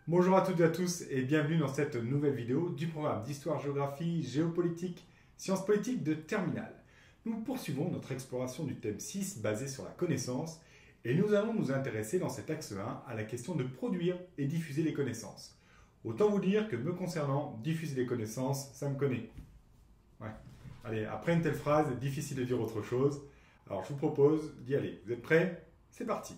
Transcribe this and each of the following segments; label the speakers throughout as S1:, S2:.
S1: Bonjour à toutes et à tous et bienvenue dans cette nouvelle vidéo du programme d'histoire-géographie, géopolitique, sciences politiques de Terminale. Nous poursuivons notre exploration du thème 6 basé sur la connaissance et nous allons nous intéresser dans cet axe 1 à la question de produire et diffuser les connaissances. Autant vous dire que me concernant, diffuser les connaissances, ça me connaît. Ouais. Allez, après une telle phrase, difficile de dire autre chose. Alors je vous propose d'y aller. Vous êtes prêts? C'est parti.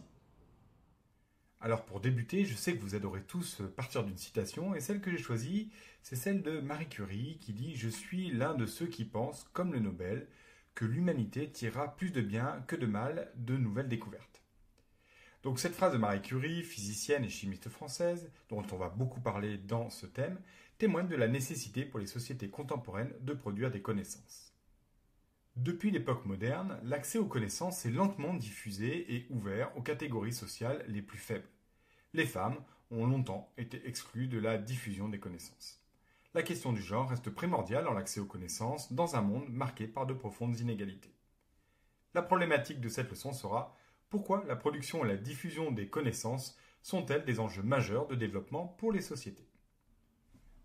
S1: Alors pour débuter, je sais que vous adorez tous partir d'une citation et celle que j'ai choisie, c'est celle de Marie Curie qui dit « Je suis l'un de ceux qui pensent, comme le Nobel, que l'humanité tirera plus de bien que de mal de nouvelles découvertes. » Donc cette phrase de Marie Curie, physicienne et chimiste française, dont on va beaucoup parler dans ce thème, témoigne de la nécessité pour les sociétés contemporaines de produire des connaissances. Depuis l'époque moderne, l'accès aux connaissances est lentement diffusé et ouvert aux catégories sociales les plus faibles. Les femmes ont longtemps été exclues de la diffusion des connaissances. La question du genre reste primordiale dans l'accès aux connaissances dans un monde marqué par de profondes inégalités. La problématique de cette leçon sera pourquoi la production et la diffusion des connaissances sont-elles des enjeux majeurs de développement pour les sociétés.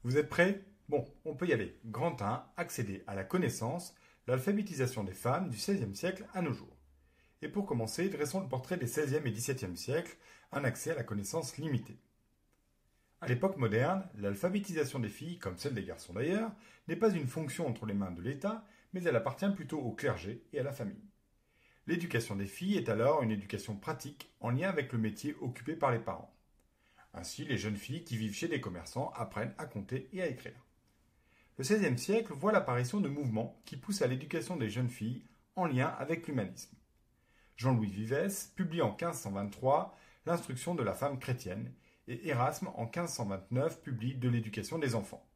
S1: Vous êtes prêts? Bon, on peut y aller. Grand 1, accéder à la connaissance, l'alphabétisation des femmes du XVIe siècle à nos jours. Et pour commencer, dressons le portrait des XVIe et XVIIe siècles, un accès à la connaissance limité. À l'époque moderne, l'alphabétisation des filles, comme celle des garçons d'ailleurs, n'est pas une fonction entre les mains de l'État, mais elle appartient plutôt au clergé et à la famille. L'éducation des filles est alors une éducation pratique en lien avec le métier occupé par les parents. Ainsi, les jeunes filles qui vivent chez des commerçants apprennent à compter et à écrire. Le XVIe siècle voit l'apparition de mouvements qui poussent à l'éducation des jeunes filles en lien avec l'humanisme. Jean-Louis Vives publie en 1523 l'Instruction de la femme chrétienne et Erasme en 1529 publie de l'éducation des enfants.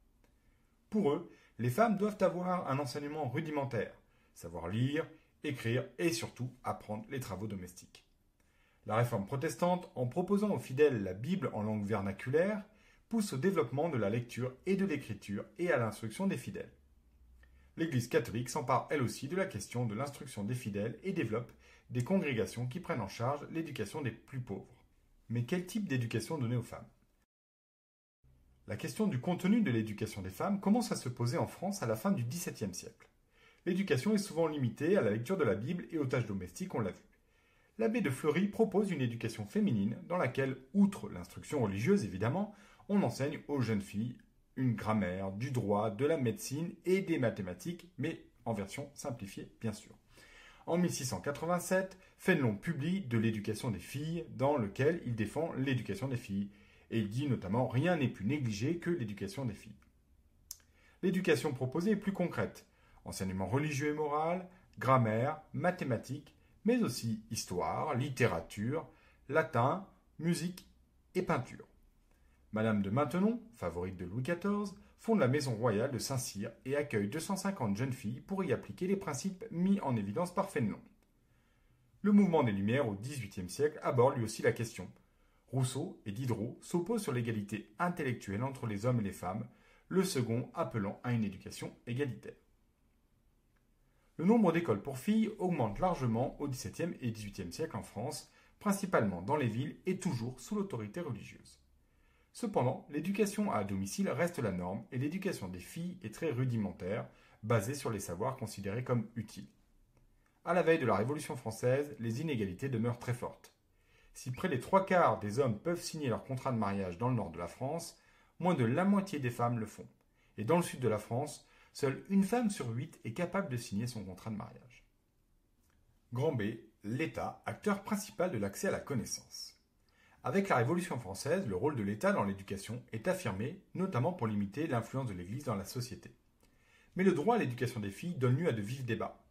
S1: Pour eux, les femmes doivent avoir un enseignement rudimentaire, savoir lire, écrire et surtout apprendre les travaux domestiques. La réforme protestante, en proposant aux fidèles la Bible en langue vernaculaire, pousse au développement de la lecture et de l'écriture et à l'instruction des fidèles. L'Église catholique s'empare elle aussi de la question de l'instruction des fidèles et développe des congrégations qui prennent en charge l'éducation des plus pauvres. Mais quel type d'éducation donner aux femmes? La question du contenu de l'éducation des femmes commence à se poser en France à la fin du XVIIe siècle. L'éducation est souvent limitée à la lecture de la Bible et aux tâches domestiques, on l'a vu. L'abbé de Fleury propose une éducation féminine dans laquelle, outre l'instruction religieuse évidemment, on enseigne aux jeunes filles une grammaire, du droit, de la médecine et des mathématiques, mais en version simplifiée bien sûr. En 1687, Fénelon publie De l'éducation des filles, dans lequel il défend l'éducation des filles, et il dit notamment « Rien n'est plus négligé que l'éducation des filles ». L'éducation proposée est plus concrète, enseignement religieux et moral, grammaire, mathématiques, mais aussi histoire, littérature, latin, musique et peinture. Madame de Maintenon, favorite de Louis XIV, fonde la maison royale de Saint-Cyr et accueille 250 jeunes filles pour y appliquer les principes mis en évidence par Fénelon. Le mouvement des Lumières au XVIIIe siècle aborde lui aussi la question. Rousseau et Diderot s'opposent sur l'égalité intellectuelle entre les hommes et les femmes, le second appelant à une éducation égalitaire. Le nombre d'écoles pour filles augmente largement au XVIIe et XVIIIe siècle en France, principalement dans les villes et toujours sous l'autorité religieuse. Cependant, l'éducation à domicile reste la norme et l'éducation des filles est très rudimentaire, basée sur les savoirs considérés comme utiles. À la veille de la Révolution française, les inégalités demeurent très fortes. Si près des 3/4 des hommes peuvent signer leur contrat de mariage dans le nord de la France, moins de la moitié des femmes le font. Et dans le sud de la France, seule une femme sur 8 est capable de signer son contrat de mariage. Grand B, l'État, acteur principal de l'accès à la connaissance. Avec la Révolution française, le rôle de l'État dans l'éducation est affirmé, notamment pour limiter l'influence de l'Église dans la société. Mais le droit à l'éducation des filles donne lieu à de vifs débats.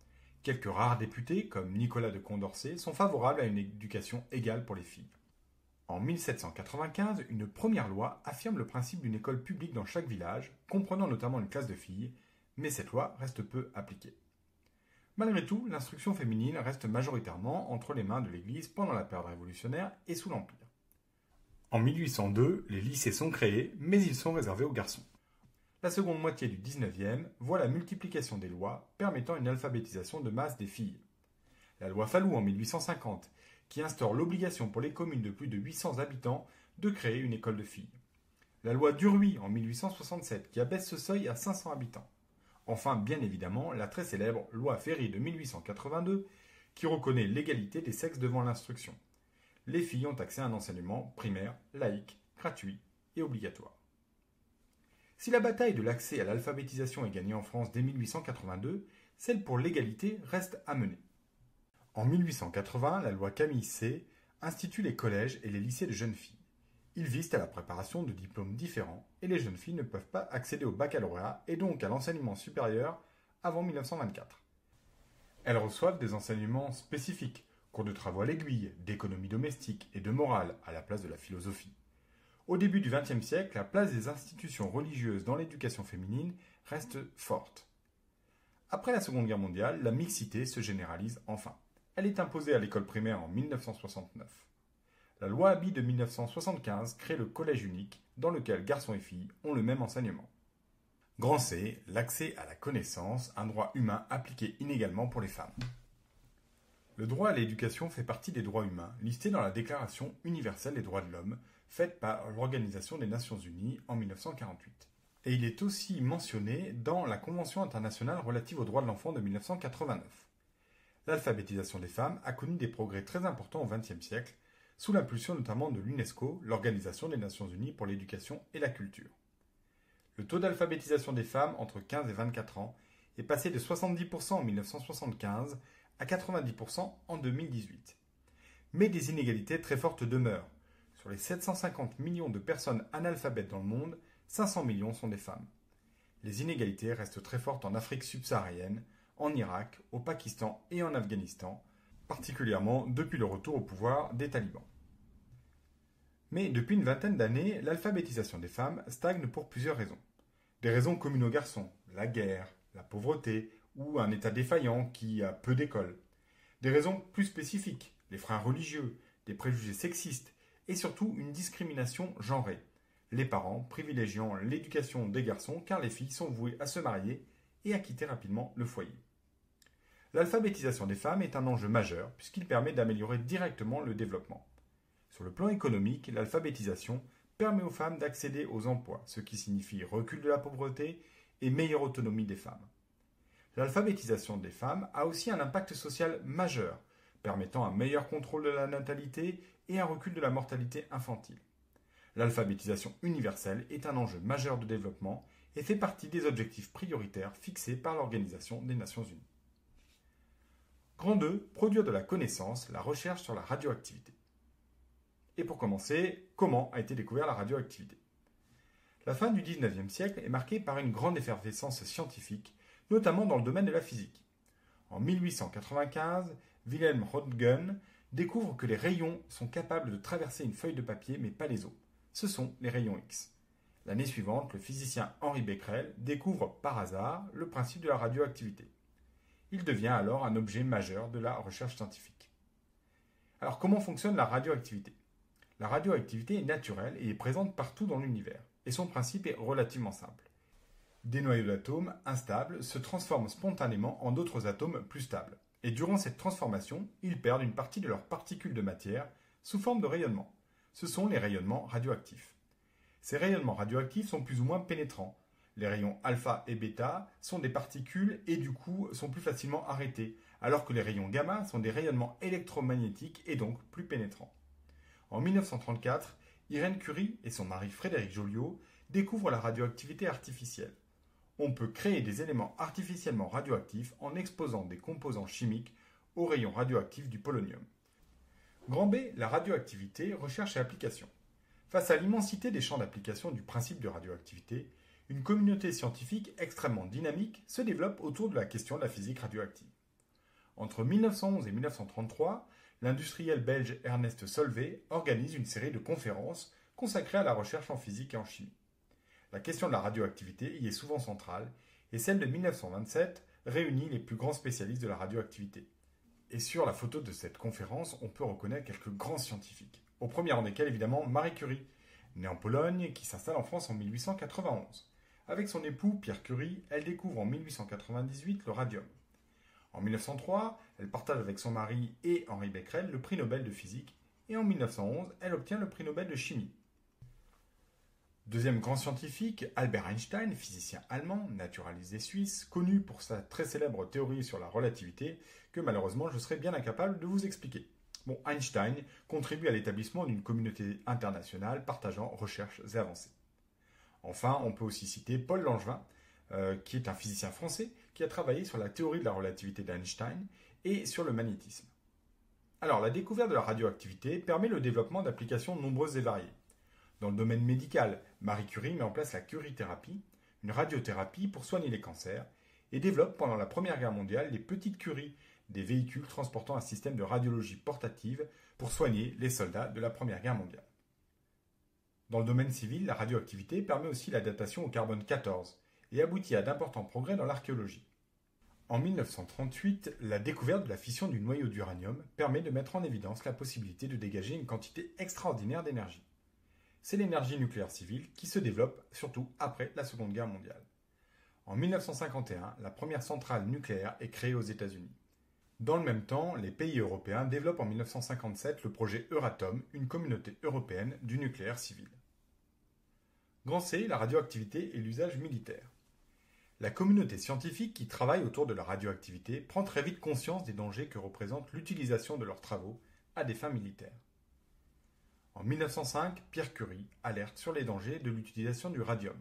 S1: Quelques rares députés, comme Nicolas de Condorcet, sont favorables à une éducation égale pour les filles. En 1795, une première loi affirme le principe d'une école publique dans chaque village, comprenant notamment une classe de filles, mais cette loi reste peu appliquée. Malgré tout, l'instruction féminine reste majoritairement entre les mains de l'Église pendant la période révolutionnaire et sous l'Empire. En 1802, les lycées sont créés, mais ils sont réservés aux garçons. La seconde moitié du XIXe voit la multiplication des lois permettant une alphabétisation de masse des filles. La loi Fallou en 1850, qui instaure l'obligation pour les communes de plus de 800 habitants de créer une école de filles. La loi Duruy en 1867 qui abaisse ce seuil à 500 habitants. Enfin, bien évidemment, la très célèbre loi Ferry de 1882 qui reconnaît l'égalité des sexes devant l'instruction. Les filles ont accès à un enseignement primaire, laïque, gratuit et obligatoire. Si la bataille de l'accès à l'alphabétisation est gagnée en France dès 1882, celle pour l'égalité reste à mener. En 1880, la loi Camille C institue les collèges et les lycées de jeunes filles. Ils visent à la préparation de diplômes différents et les jeunes filles ne peuvent pas accéder au baccalauréat et donc à l'enseignement supérieur avant 1924. Elles reçoivent des enseignements spécifiques, cours de travaux à l'aiguille, d'économie domestique et de morale à la place de la philosophie. Au début du XXe siècle, la place des institutions religieuses dans l'éducation féminine reste forte. Après la Seconde Guerre mondiale, la mixité se généralise enfin. Elle est imposée à l'école primaire en 1969. La loi Haby de 1975 crée le collège unique, dans lequel garçons et filles ont le même enseignement. Grand C, l'accès à la connaissance, un droit humain appliqué inégalement pour les femmes. Le droit à l'éducation fait partie des droits humains, listés dans la Déclaration universelle des droits de l'homme, faite par l'Organisation des Nations Unies en 1948. Et il est aussi mentionné dans la Convention internationale relative aux droits de l'enfant de 1989. L'alphabétisation des femmes a connu des progrès très importants au XXe siècle, sous l'impulsion notamment de l'UNESCO, l'Organisation des Nations Unies pour l'éducation et la culture. Le taux d'alphabétisation des femmes entre 15 et 24 ans est passé de 70% en 1975 à 90% en 2018. Mais des inégalités très fortes demeurent. Sur les 750 millions de personnes analphabètes dans le monde, 500 millions sont des femmes. Les inégalités restent très fortes en Afrique subsaharienne, en Irak, au Pakistan et en Afghanistan, particulièrement depuis le retour au pouvoir des talibans. Mais depuis une vingtaine d'années, l'alphabétisation des femmes stagne pour plusieurs raisons. Des raisons communes aux garçons, la guerre, la pauvreté ou un État défaillant qui a peu d'écoles. Des raisons plus spécifiques, les freins religieux, des préjugés sexistes et surtout une discrimination genrée. Les parents privilégiant l'éducation des garçons car les filles sont vouées à se marier et à quitter rapidement le foyer. L'alphabétisation des femmes est un enjeu majeur puisqu'il permet d'améliorer directement le développement. Sur le plan économique, l'alphabétisation permet aux femmes d'accéder aux emplois, ce qui signifie recul de la pauvreté et meilleure autonomie des femmes. L'alphabétisation des femmes a aussi un impact social majeur, permettant un meilleur contrôle de la natalité et un recul de la mortalité infantile. L'alphabétisation universelle est un enjeu majeur de développement et fait partie des objectifs prioritaires fixés par l'Organisation des Nations Unies. Grand 2, produire de la connaissance, la recherche sur la radioactivité. Et pour commencer, comment a été découverte la radioactivité? La fin du XIXe siècle est marquée par une grande effervescence scientifique, notamment dans le domaine de la physique. En 1895, Wilhelm Röntgen découvre que les rayons sont capables de traverser une feuille de papier, mais pas les eaux. Ce sont les rayons X. L'année suivante, le physicien Henri Becquerel découvre par hasard le principe de la radioactivité. Il devient alors un objet majeur de la recherche scientifique. Alors comment fonctionne la radioactivité? La radioactivité est naturelle et est présente partout dans l'univers, et son principe est relativement simple. Des noyaux d'atomes instables se transforment spontanément en d'autres atomes plus stables, et durant cette transformation, ils perdent une partie de leurs particules de matière sous forme de rayonnement. Ce sont les rayonnements radioactifs. Ces rayonnements radioactifs sont plus ou moins pénétrants. Les rayons alpha et bêta sont des particules et du coup sont plus facilement arrêtés, alors que les rayons gamma sont des rayonnements électromagnétiques et donc plus pénétrants. En 1934, Irène Curie et son mari Frédéric Joliot découvrent la radioactivité artificielle. On peut créer des éléments artificiellement radioactifs en exposant des composants chimiques aux rayons radioactifs du polonium. Grand B, la radioactivité, recherche et application. Face à l'immensité des champs d'application du principe de radioactivité, une communauté scientifique extrêmement dynamique se développe autour de la question de la physique radioactive. Entre 1911 et 1933, l'industriel belge Ernest Solvay organise une série de conférences consacrées à la recherche en physique et en chimie. La question de la radioactivité y est souvent centrale, et celle de 1927 réunit les plus grands spécialistes de la radioactivité. Et sur la photo de cette conférence, on peut reconnaître quelques grands scientifiques. Au premier rang desquels, évidemment, Marie Curie, née en Pologne, qui s'installe en France en 1891. Avec son époux, Pierre Curie, elle découvre en 1898 le radium. En 1903, elle partage avec son mari et Henri Becquerel le prix Nobel de physique, et en 1911, elle obtient le prix Nobel de chimie. Deuxième grand scientifique, Albert Einstein, physicien allemand, naturalisé suisse, connu pour sa très célèbre théorie sur la relativité, que malheureusement je serais bien incapable de vous expliquer. Bon, Einstein contribue à l'établissement d'une communauté internationale partageant recherches et avancées. Enfin, on peut aussi citer Paul Langevin, qui est un physicien français qui a travaillé sur la théorie de la relativité d'Einstein et sur le magnétisme. Alors, la découverte de la radioactivité permet le développement d'applications nombreuses et variées. Dans le domaine médical, Marie Curie met en place la curithérapie, une radiothérapie pour soigner les cancers, et développe pendant la Première Guerre mondiale les petites curies, des véhicules transportant un système de radiologie portative pour soigner les soldats de la Première Guerre mondiale. Dans le domaine civil, la radioactivité permet aussi la datation au carbone 14 et aboutit à d'importants progrès dans l'archéologie. En 1938, la découverte de la fission du noyau d'uranium permet de mettre en évidence la possibilité de dégager une quantité extraordinaire d'énergie. C'est l'énergie nucléaire civile qui se développe surtout après la Seconde Guerre mondiale. En 1951, la première centrale nucléaire est créée aux États-Unis. Dans le même temps, les pays européens développent en 1957 le projet Euratom, une communauté européenne du nucléaire civil. Grand C, la radioactivité et l'usage militaire. La communauté scientifique qui travaille autour de la radioactivité prend très vite conscience des dangers que représente l'utilisation de leurs travaux à des fins militaires. En 1905, Pierre Curie alerte sur les dangers de l'utilisation du radium.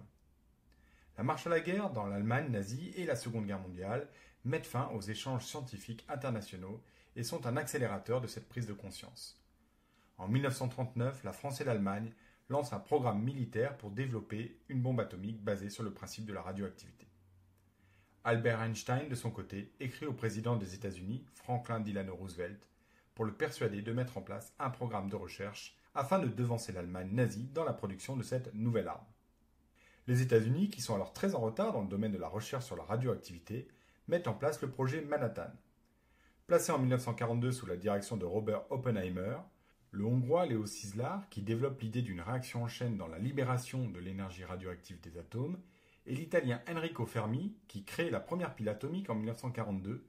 S1: La marche à la guerre dans l'Allemagne nazie et la Seconde Guerre mondiale mettent fin aux échanges scientifiques internationaux et sont un accélérateur de cette prise de conscience. En 1939, la France et l'Allemagne lancent un programme militaire pour développer une bombe atomique basée sur le principe de la radioactivité. Albert Einstein, de son côté, écrit au président des États-Unis, Franklin Delano Roosevelt, pour le persuader de mettre en place un programme de recherche afin de devancer l'Allemagne nazie dans la production de cette nouvelle arme. Les États-Unis, qui sont alors très en retard dans le domaine de la recherche sur la radioactivité, mettent en place le projet Manhattan. Placé en 1942 sous la direction de Robert Oppenheimer, le Hongrois Leo Szilard, qui développe l'idée d'une réaction en chaîne dans la libération de l'énergie radioactive des atomes, et l'Italien Enrico Fermi, qui crée la première pile atomique en 1942,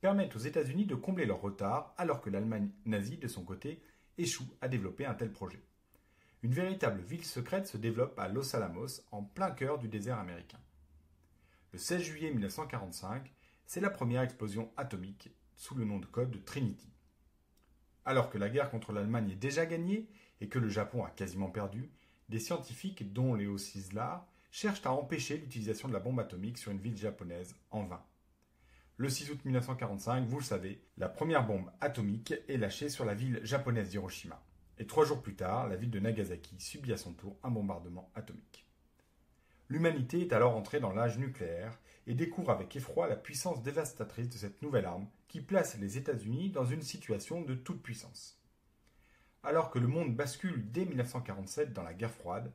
S1: permettent aux États-Unis de combler leur retard alors que l'Allemagne nazie, de son côté, échoue à développer un tel projet. Une véritable ville secrète se développe à Los Alamos, en plein cœur du désert américain. Le 16 juillet 1945, c'est la première explosion atomique sous le nom de code de Trinity. Alors que la guerre contre l'Allemagne est déjà gagnée et que le Japon a quasiment perdu, des scientifiques, dont Leo Szilard, cherchent à empêcher l'utilisation de la bombe atomique sur une ville japonaise en vain. Le 6 août 1945, vous le savez, la première bombe atomique est lâchée sur la ville japonaise d'Hiroshima. Et 3 jours plus tard, la ville de Nagasaki subit à son tour un bombardement atomique. L'humanité est alors entrée dans l'âge nucléaire et découvre avec effroi la puissance dévastatrice de cette nouvelle arme qui place les États-Unis dans une situation de toute puissance. Alors que le monde bascule dès 1947 dans la guerre froide,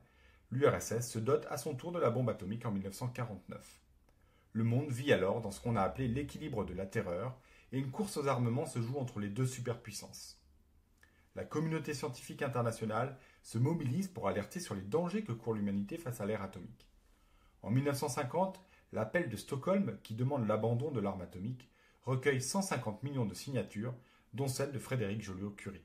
S1: l'URSS se dote à son tour de la bombe atomique en 1949. Le monde vit alors dans ce qu'on a appelé l'équilibre de la terreur et une course aux armements se joue entre les deux superpuissances. La communauté scientifique internationale se mobilise pour alerter sur les dangers que court l'humanité face à l'ère atomique. En 1950, l'appel de Stockholm, qui demande l'abandon de l'arme atomique, recueille 150 millions de signatures, dont celle de Frédéric Joliot-Curie.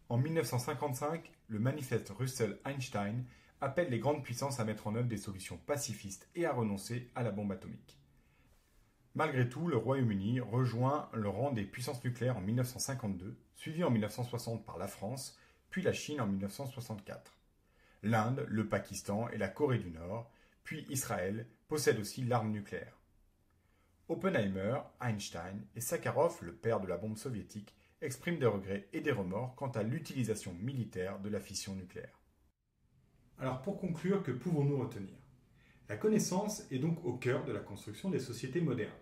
S1: En 1955, le manifeste Russell-Einstein appelle les grandes puissances à mettre en œuvre des solutions pacifistes et à renoncer à la bombe atomique. Malgré tout, le Royaume-Uni rejoint le rang des puissances nucléaires en 1952, suivi en 1960 par la France, puis la Chine en 1964. L'Inde, le Pakistan et la Corée du Nord, puis Israël, possèdent aussi l'arme nucléaire. Oppenheimer, Einstein et Sakharov, le père de la bombe soviétique, expriment des regrets et des remords quant à l'utilisation militaire de la fission nucléaire. Alors pour conclure, que pouvons-nous retenir ? La connaissance est donc au cœur de la construction des sociétés modernes.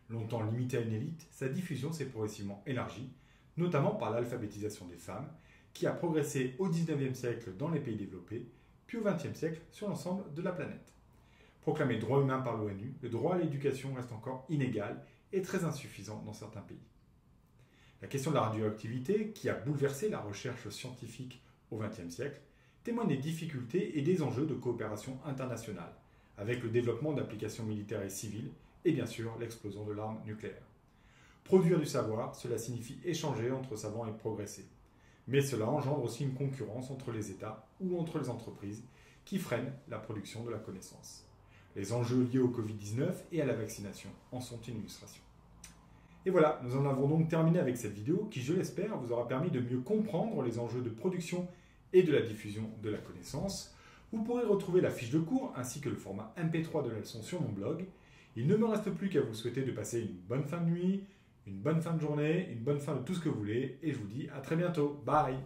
S1: Longtemps limitée à une élite, sa diffusion s'est progressivement élargie, notamment par l'alphabétisation des femmes, qui a progressé au XIXe siècle dans les pays développés, puis au XXe siècle sur l'ensemble de la planète. Proclamé droit humain par l'ONU, le droit à l'éducation reste encore inégal et très insuffisant dans certains pays. La question de la radioactivité, qui a bouleversé la recherche scientifique au XXe siècle, témoigne des difficultés et des enjeux de coopération internationale, avec le développement d'applications militaires et civiles, et bien sûr l'explosion de l'arme nucléaire. Produire du savoir, cela signifie échanger entre savants et progresser. Mais cela engendre aussi une concurrence entre les États ou entre les entreprises, qui freinent la production de la connaissance. Les enjeux liés au Covid-19 et à la vaccination en sont une illustration. Et voilà, nous en avons donc terminé avec cette vidéo qui, je l'espère, vous aura permis de mieux comprendre les enjeux de production et de la diffusion de la connaissance. Vous pourrez retrouver la fiche de cours ainsi que le format MP3 de la leçon sur mon blog. Il ne me reste plus qu'à vous souhaiter de passer une bonne fin de nuit, une bonne fin de journée, une bonne fin de tout ce que vous voulez et je vous dis à très bientôt. Bye!